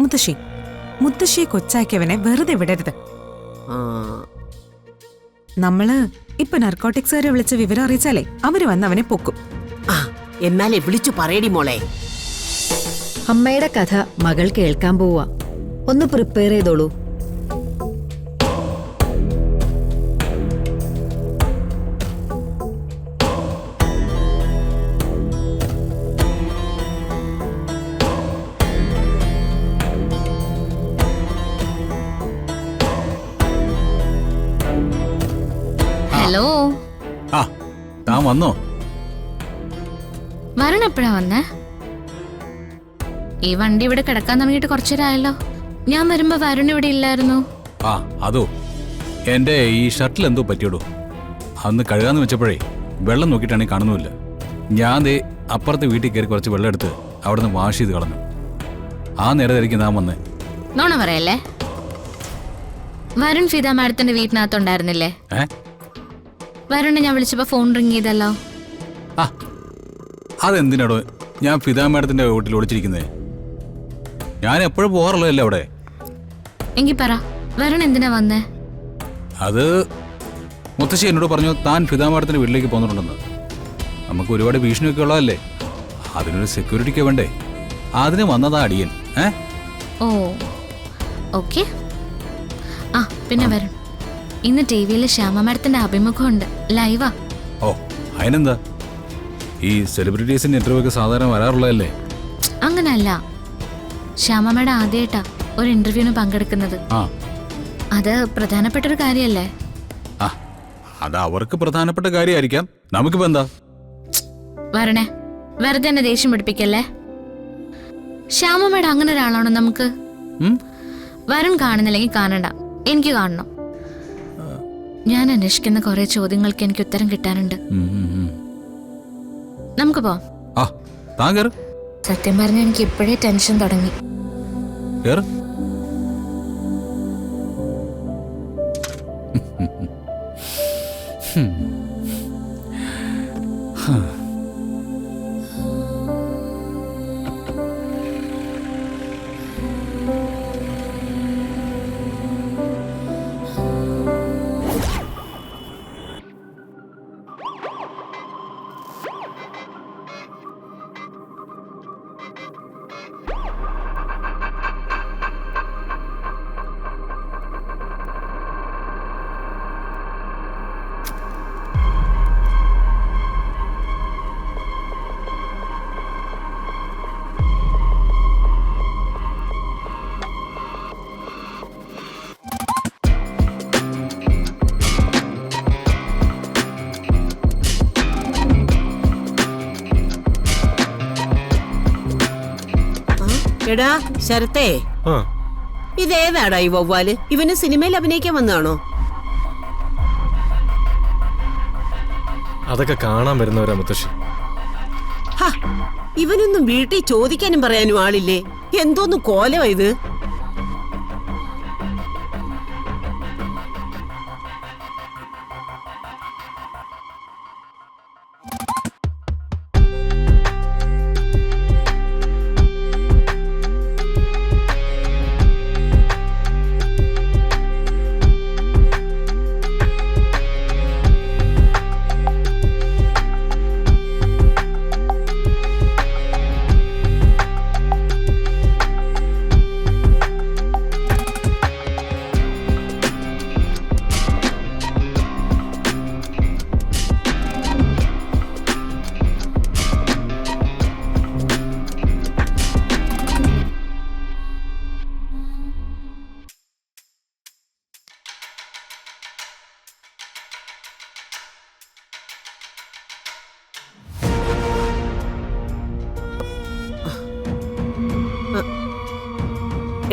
മുത്തശ്ശിയെ കൊച്ചാക്കിയവനെ വെറുതെ വിടരുത്. നമ്മള് ഇപ്പൊ നർക്കോട്ടിക്സുകാരെ വിളിച്ച് വിവരം അറിയിച്ചാലേ അവര് വന്ന് അവനെ പൊക്കും. എന്നാലേ വിളിച്ചു പറയടി മോളെ. അമ്മയുടെ കഥ മകൾ കേൾക്കാൻ പോവാ. ഒന്ന് പ്രിപ്പയർ ചെയ്തോളൂ. ഹലോ. താൻ വന്നോ? വരണം എപ്പോഴാ വന്നേ? ഈ വണ്ടി ഇവിടെ കിടക്കാൻ തുടങ്ങിയിട്ട് കുറച്ചേരായല്ലോ. ഞാൻ വരുമ്പോ വരുൺ ഇവിടെ ഇല്ലായിരുന്നു. അതോ എന്റെ ഈ ഷർട്ടിൽ എന്തോ പറ്റിയോടോ. അന്ന് കഴുകാന്ന് വെച്ചപ്പോഴേ വെള്ളം നോക്കിയിട്ടാണെങ്കിൽ കാണുന്നുമില്ല. ഞാൻ ദേ അപ്പുറത്തെ വീട്ടിൽ കയറി കുറച്ച് വെള്ളം എടുത്ത് അവിടെ നിന്ന് വാഷ് ചെയ്ത് കളഞ്ഞു. ആ നേരത്തായിരിക്കും ഞാൻ വന്നേ. നോണ പറയല്ലേ? വരുൺ ഫിദ മാഡത്തിന്റെ വീട്ടിനകത്തുണ്ടായിരുന്നില്ലേ? വരുണ് ഞാൻ വിളിച്ചപ്പോ ഫോൺ റിങ് ചെയ്തല്ലോ. അതെന്തിനാടോ ഞാൻ ഫിദ മാഡത്തിന്റെ വീട്ടിൽ ഒളിച്ചിരിക്കുന്നേ? ഞാൻ എപ്പോഴും പോകാറുള്ളതല്ലേ അവിടെ. എങ്കി പറ, വരുൺ എന്തിനാ വന്നേ? അത് മുത്തശ്ശി എന്നോട് പറഞ്ഞു താൻ ഫിദ മാഡത്തിന്റെ വീട്ടിലേക്ക് പോന്നിട്ടുണ്ടെന്ന്. നമുക്ക് ഒരുപാട് ഭീഷണിയൊക്കെ ഉള്ളതല്ലേ, അതിനൊരു സെക്യൂരിറ്റിക്ക് വേണ്ടേ, അതിന് വന്നതാ അടിയൻ. ഓ ഓക്കെ. പിന്നെ വരുൺ, ഇന്ന് ടിവിയില് ശ്യാമ മാഡത്തിന്റെ അഭിമുഖമുണ്ട്, ലൈവാ. ഓ അതിനെന്താ, ഈ സെലിബ്രിറ്റീസിന്റെ ഇന്റർവ്യൂ ഒക്കെ സാധാരണ വരാറുള്ളതല്ലേ. അങ്ങനല്ല, ശ്യാമ മാഡം ആദ്യമായിട്ടാ ഒരു ഇന്റർവ്യൂവിന് പങ്കെടുക്കുന്നത്. അത് പ്രധാനപ്പെട്ടൊരു കാര്യല്ലേ? അത് അവർക്ക് പ്രധാനപ്പെട്ട കാര്യമായിരിക്കാം, നമുക്കിപ്പോ എന്താ. വരണേ, വെറുതെ എന്നെ ദേഷ്യം പിടിപ്പിക്കല്ലേ. ശ്യാമ മാഡം അങ്ങനെ ഒരാളാണോ നമുക്ക്? വരുൺ കാണുന്നില്ലെങ്കിൽ കാണണ്ട, എനിക്ക് കാണണം. ഞാൻ അന്വേഷിക്കുന്ന കുറെ ചോദ്യങ്ങൾക്ക് എനിക്ക് ഉത്തരം കിട്ടാനുണ്ട്. നമുക്ക് പോവാം. സത്യം പറഞ്ഞ എനിക്ക് ഇപ്പോഴേ ടെൻഷൻ തുടങ്ങി. എടാ ശരത്തേ, ഇതേതാടാ ഈ വവ്വാല്? ഇവന് സിനിമയിൽ അഭിനയിക്കാൻ വന്നതാണോ? അതൊക്കെ കാണാൻ വരുന്നവരാ മുത്തശ്ശി. ഇവനൊന്നും വീട്ടിൽ ചോദിക്കാനും പറയാനും ആളില്ലേ? എന്തോന്ന് കോലമാ ഇത്?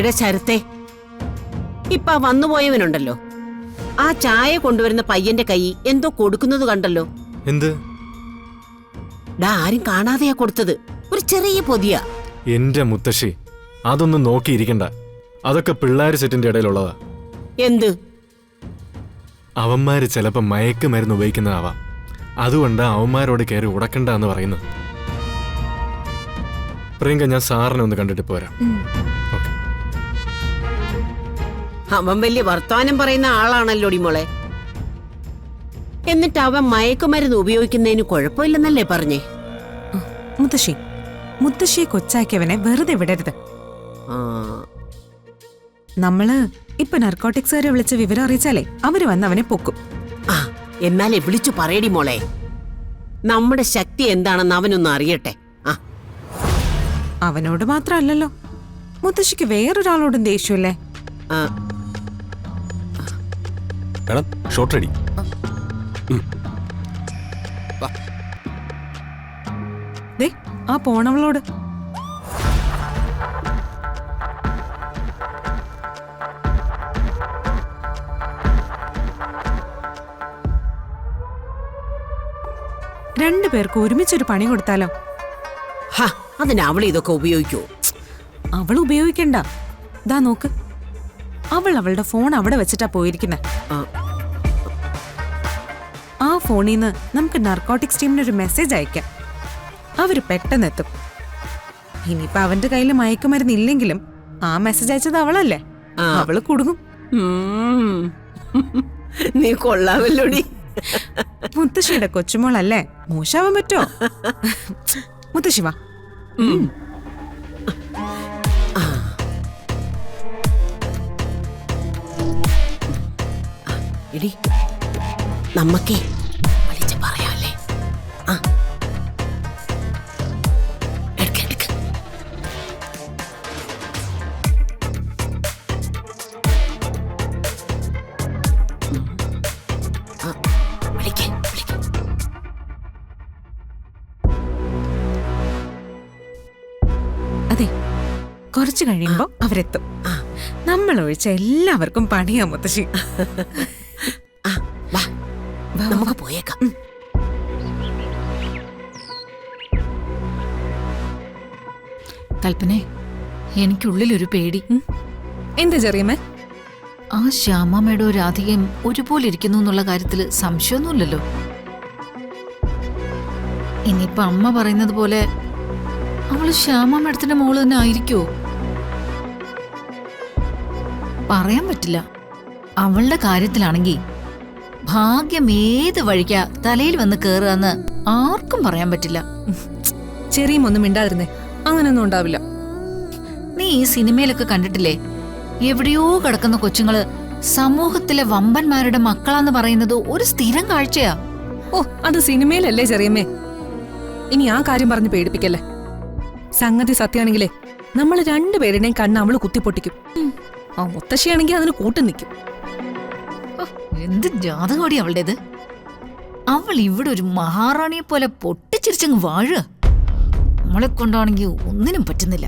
എടാ ശരത്തേ, ഇപ്പൊ വന്നുപോയവനുണ്ടല്ലോ, ആ ചായ കൊണ്ടുവരുന്ന പയ്യന്റെ കൈ എന്തോ കൊടുക്കുന്നത് കണ്ടല്ലോ. എന്ത്? ആരും കാണാതെയാ കൊടുത്തത്, ഒരു ചെറിയ പൊതിയ. എന്റെ മുത്തശ്ശി, അതൊന്നും നോക്കിയിരിക്കണ്ട. അതൊക്കെ പിള്ളേര് സെറ്റിന്റെ ഇടയിലുള്ളതാ. എന്ത്? അവന്മാര് ചിലപ്പോ മയക്കുമരുന്ന് ഉപയോഗിക്കുന്നതാവാം. അതുകൊണ്ട് അവന്മാരോട് കയറി ഉടക്കണ്ട എന്ന് പറയുന്നത്. പ്രിയങ്ക, ഞാൻ സാറിനെ ഒന്ന് കണ്ടിട്ട് പോരാം. ഓക്കെ. അവൻ വലിയ വർത്തമാനം പറയുന്ന ആളാണല്ലോടി മോളെ. എന്നിട്ട് അവൻ മയക്കുമരുന്ന് ഉപയോഗിക്കുന്നതിന് കുഴപ്പമില്ലെന്നല്ലേ പറഞ്ഞേ? മുത്തശ്ശിയെ കൊച്ചാക്കിയവനെ വെറുതെ വിടരുത്. ആ, നമ്മള് ഇപ്പൊ നർക്കോട്ടിക്സുകാരെ വിളിച്ച് വിവരം അറിയിച്ചാലേ അവര് വന്ന് അവനെ പൊക്കും. ആ, എന്നാലേ വിളിച്ചു പറയടി മോളെ. നമ്മുടെ ശക്തി എന്താണെന്ന് അവനൊന്ന് അറിയട്ടെ. ആ, അവനോട് മാത്രമല്ലല്ലോ, മുത്തശ്ശിക്ക് വേറൊരാളോടും ദേഷ്യമല്ലേ? ആ, മേഡം ഷോട്ട് റെഡി. ദേ ആ പോണവളോട്. രണ്ടുപേർക്ക് ഒരുമിച്ചൊരു പണി കൊടുത്താലോ? ഹ, അതിന് അവൾ ഇതൊക്കെ ഉപയോഗിക്കൂ? അവൾ ഉപയോഗിക്കണ്ട. ദാ നോക്ക്, അവൾ അവളുടെ ഫോൺ അവിടെ വെച്ചിട്ടാ പോയിരിക്കുന്നെ. ആ, ആ ഫോണിൽ നിന്ന് നമുക്ക് നർക്കോട്ടിക്സ് ടീമിനൊരു മെസ്സേജ് അയക്കാം. അവര് പെട്ടെന്ന് എത്തും. ഇനിയിപ്പൊ അവന്റെ കയ്യിൽ മയക്കുമരുന്ന് ഇല്ലെങ്കിലും ആ മെസ്സേജ് അയച്ചത് അവളല്ലേ, ആ. അവള് കുടുങ്ങും. ഉം. നീ കൊള്ളാമല്ലോടി. മുത്തശ്ശിയുടെ കൊച്ചുമോളല്ലേ, മോശാവാൻ പറ്റോ? മുത്തശ്ശി വാ. എടി, നമ്മക്കേ വിളിച്ച് പറയാല്ലേ? ആ, എടുക്ക്, എടുക്ക്. ആ, വിളിക്ക്, വിളിക്ക്. അതെ, കുറച്ചു കഴിയുമ്പോ അവരെത്തും. നമ്മൾ ഒഴിച്ച എല്ലാവർക്കും പണിയാ മുത്തശ്ശി. ആ, വാ, നമുക്ക് പോയേക്കാം. കൽപ്പനെ, എനിക്കുള്ളിലൊരു പേടി. എന്താ ചെറിയമ്മേ? ആ ശ്യാമമ്മയുടെ രാധികയും ഒരുപോലെ ഇരിക്കുന്നു എന്നുള്ള കാര്യത്തിൽ സംശയമൊന്നുമില്ലല്ലോ. ഇനിയിപ്പൊ അമ്മ പറയുന്നത് പോലെ അവള് ശ്യാമമ്മയുടെ മോള് തന്നെ ആയിരിക്കുമോ? പറയാൻ പറ്റില്ല. അവളുടെ കാര്യത്തിലാണെങ്കിൽ ഭാഗ്യം ഏത് വഴിക്കാ തലയിൽ വന്ന് കേറുകയെന്ന് ആർക്കും പറയാൻ പറ്റില്ല. ചെറിയും ഒന്നും മിണ്ടാതിരുന്നേ, അങ്ങനൊന്നും ഉണ്ടാവില്ല. നീ ഈ സിനിമയിലൊക്കെ കണ്ടിട്ടില്ലേ, എവിടെയോ കിടക്കുന്ന കൊച്ചുങ്ങള് സമൂഹത്തിലെ വമ്പന്മാരുടെ മക്കളാന്ന് പറയുന്നത് ഒരു സ്ഥിരം കാഴ്ചയാ. ഓ, അത് സിനിമയിലല്ലേ ചെറിയമ്മേ. ഇനി ആ കാര്യം പറഞ്ഞ് പേടിപ്പിക്കല്ലേ. സംഗതി സത്യമാണെങ്കിലേ നമ്മൾ രണ്ടുപേരുടെയും കണ്ണ് അവള് കുത്തിപ്പൊട്ടിക്കും. ആ മുത്തശ്ശിയാണെങ്കിൽ അതിന് കൂട്ടു നിൽക്കും. എന്ത് ജാതകോടി അവളുടേത്. അവൾ ഇവിടെ ഒരു മഹാറാണിയെ പോലെ പൊട്ടിച്ചിരിച്ചങ്ങ് വാഴുക. നമ്മളെ കൊണ്ടാണെങ്കിൽ ഒന്നിനും പറ്റുന്നില്ല.